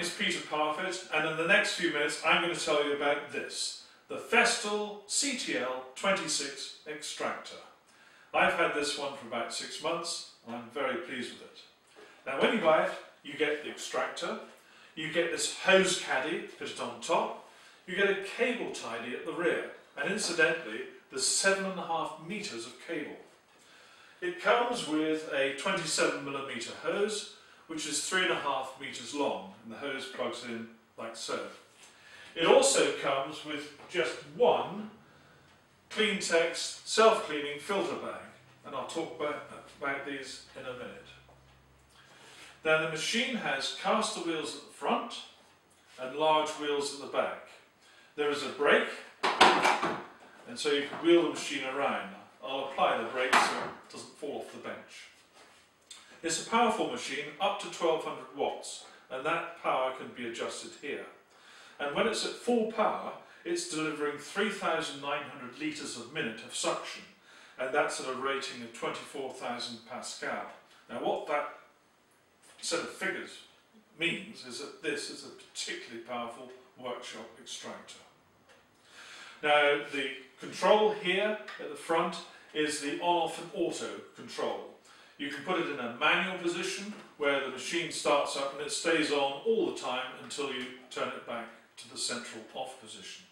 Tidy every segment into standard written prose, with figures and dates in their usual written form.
is Peter Parfitt, and in the next few minutes I'm going to tell you about this, the Festool CTL 26 extractor. I've had this one for about 6 months and I'm very pleased with it. Now when you buy it, you get the extractor, you get this hose caddy fitted on top, you get a cable tidy at the rear, and incidentally there's 7.5 metres of cable. It comes with a 27mm hose, which is 3.5 metres long, and the hose plugs in like so. It also comes with just one Cleantex self-cleaning filter bag, and I'll talk about these in a minute. Now the machine has caster wheels at the front and large wheels at the back. There is a brake, and so you can wheel the machine around. I'll apply the brake so it doesn't fall off the bench. It's a powerful machine, up to 1200 watts, and that power can be adjusted here. And when it's at full power, it's delivering 3,900 litres a minute of suction, and that's at a rating of 24,000 Pascal. Now what that set of figures means is that this is a particularly powerful workshop extractor. Now the control here at the front is the on-off and auto control. You can put it in a manual position where the machine starts up and it stays on all the time until you turn it back to the central off position.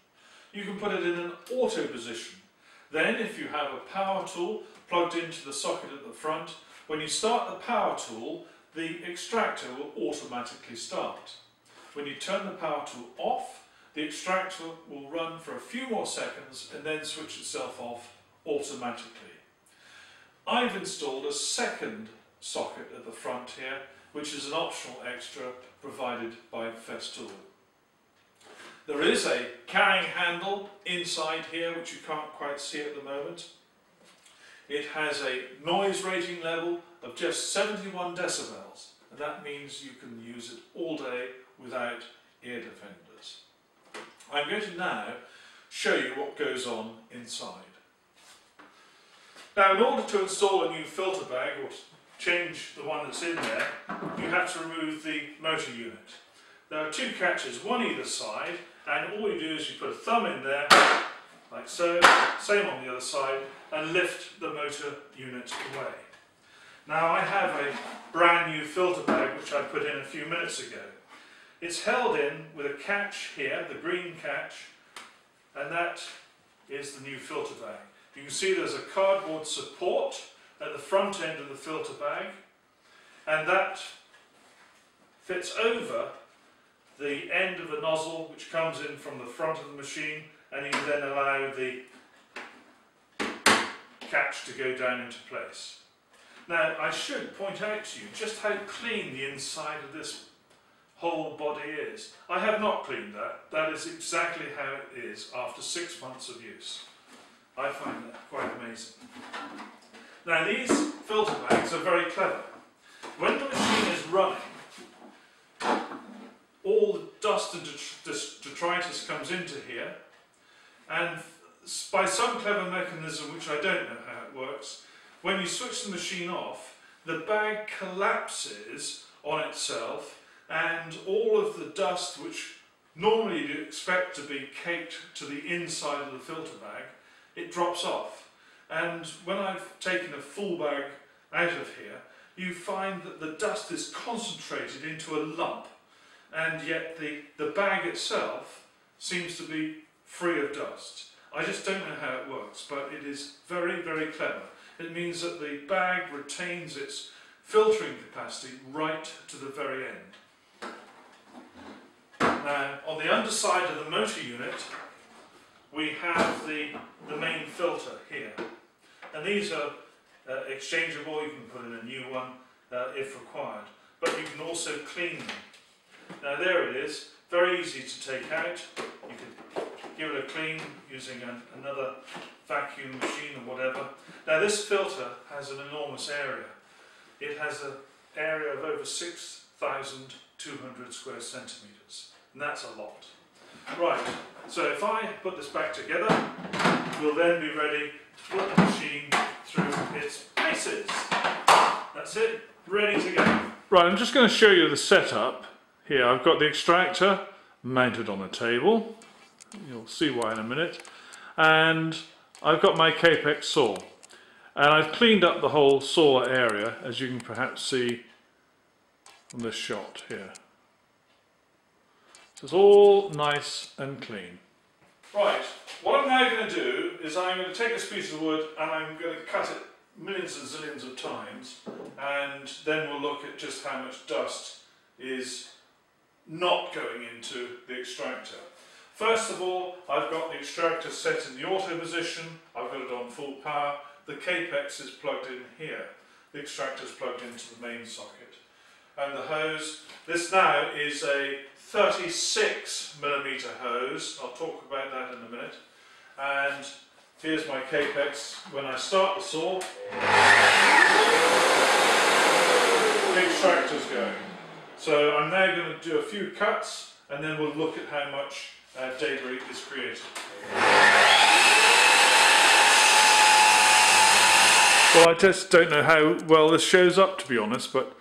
You can put it in an auto position. Then if you have a power tool plugged into the socket at the front, when you start the power tool, the extractor will automatically start. When you turn the power tool off, the extractor will run for a few more seconds and then switch itself off automatically. I've installed a second socket at the front here, which is an optional extra provided by Festool. There is a carrying handle inside here which you can't quite see at the moment. It has a noise rating level of just 71 decibels, and that means you can use it all day without ear defenders. I'm going to now show you what goes on inside. Now in order to install a new filter bag or change the one that's in there, you have to remove the motor unit. There are two catches, one either side, and all you do is you put a thumb in there, like so, same on the other side, and lift the motor unit away. Now I have a brand new filter bag which I put in a few minutes ago. It's held in with a catch here, the green catch, and that is the new filter bag. You can see there's a cardboard support at the front end of the filter bag, and that fits over the end of the nozzle which comes in from the front of the machine, and you then allow the catch to go down into place. Now I should point out to you just how clean the inside of this whole body is. I have not cleaned that. That is exactly how it is after 6 months of use. I find that quite amazing. Now these filter bags are very clever. When the machine is running, all the dust and detritus comes into here, and by some clever mechanism which I don't know how it works, when you switch the machine off, the bag collapses on itself, and all of the dust which normally you'd expect to be caked to the inside of the filter bag, it drops off. And when I've taken a full bag out of here, you find that the dust is concentrated into a lump, and yet the bag itself seems to be free of dust. I just don't know how it works, but it is very, very clever. It means that the bag retains its filtering capacity right to the very end. Now, on the underside of the motor unit, we have the main filter here. And these are exchangeable. You can put in a new one if required, but you can also clean them. Now there it is, very easy to take out. You can give it a clean using another vacuum machine or whatever. Now this filter has an enormous area. It has an area of over 6,200 square centimetres, and that's a lot. Right, so if I put this back together, we'll then be ready to put the machine through its paces. That's it, ready to go. Right, I'm just going to show you the setup here I've got the extractor mounted on a table. You'll see why in a minute. And I've got my Capex saw. And I've cleaned up the whole saw area, as you can perhaps see on this shot here. So it's all nice and clean. Right, what I'm now going to do is I'm going to take this piece of wood and I'm going to cut it millions and zillions of times, and then we'll look at just how much dust is not going into the extractor. First of all, I've got the extractor set in the auto position, I've got it on full power, the Capex is plugged in here, the extractor is plugged into the main socket, and the hose, this now is a 36mm hose, I'll talk about that in a minute, and here's my Capex. When I start the saw, the extractor's going. So I'm now going to do a few cuts and then we'll look at how much debris is created. Well, I just don't know how well this shows up, to be honest, but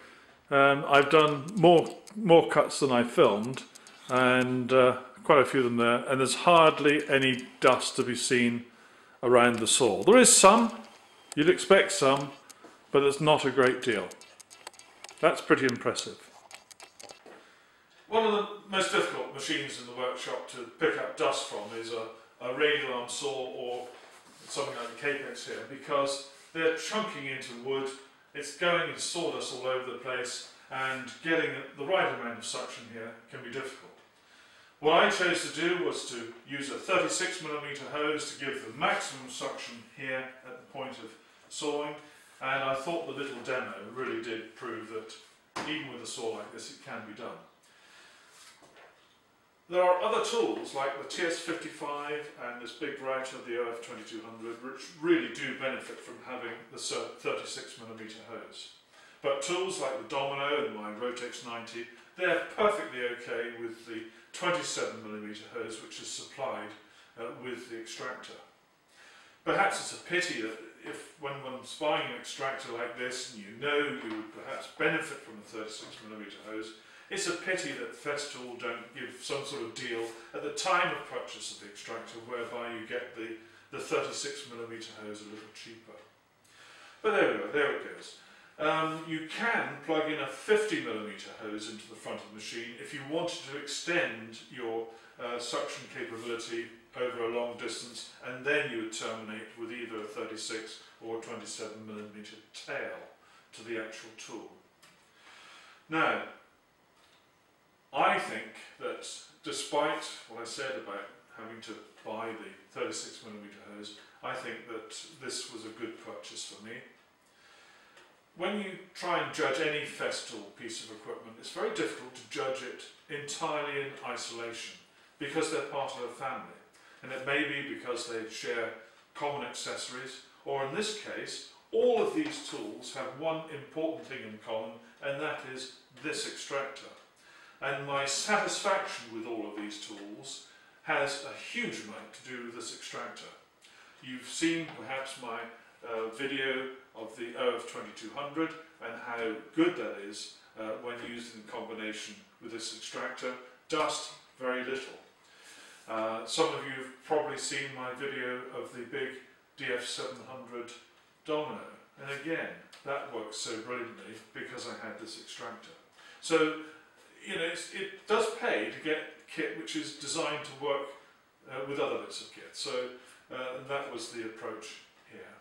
I've done more cuts than I filmed, and quite a few of them there, and there's hardly any dust to be seen around the saw. There is some, you'd expect some, but there's not a great deal. That's pretty impressive. One of the most difficult machines in the workshop to pick up dust from is a radial arm saw or something like the Capex here, because they're chunking into wood, it's going in sawdust all over the place, and getting the right amount of suction here can be difficult. What I chose to do was to use a 36mm hose to give the maximum suction here at the point of sawing, and I thought the little demo really did prove that even with a saw like this it can be done. There are other tools like the TS55 and this big router, the OF2200, which really do benefit from having the 36mm hose. But tools like the Domino and my Rotex 90, they're perfectly okay with the 27mm hose which is supplied with the extractor. Perhaps it's a pity that when one's buying an extractor like this and you know you would perhaps benefit from the 36mm hose, it's a pity that Festool don't give some sort of deal at the time of purchase of the extractor whereby you get the 36mm hose a little cheaper. But there we go, there it goes. You can plug in a 50mm hose into the front of the machine if you wanted to extend your suction capability over a long distance, and then you would terminate with either a 36 or a 27mm tail to the actual tool. Now, I think that despite what I said about having to buy the 36mm hose, I think that this was a good purchase for me. When you try and judge any Festool piece of equipment, it's very difficult to judge it entirely in isolation because they're part of a family. And it may be because they share common accessories, or in this case, all of these tools have one important thing in common, and that is this extractor. And my satisfaction with all of these tools has a huge amount to do with this extractor. You've seen perhaps my video of the OF2200 and how good that is when used in combination with this extractor. Dust, very little. Some of you have probably seen my video of the big DF700 Domino, and again that works so brilliantly because I had this extractor. So you know, it does pay to get kit which is designed to work with other bits of kit. So that was the approach here.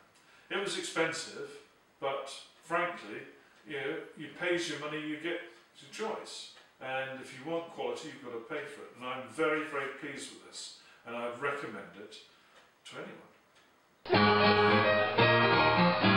It was expensive, but frankly, you know, you pay your money, you get your choice. And if you want quality, you've got to pay for it. And I'm very, very pleased with this, and I recommend it to anyone.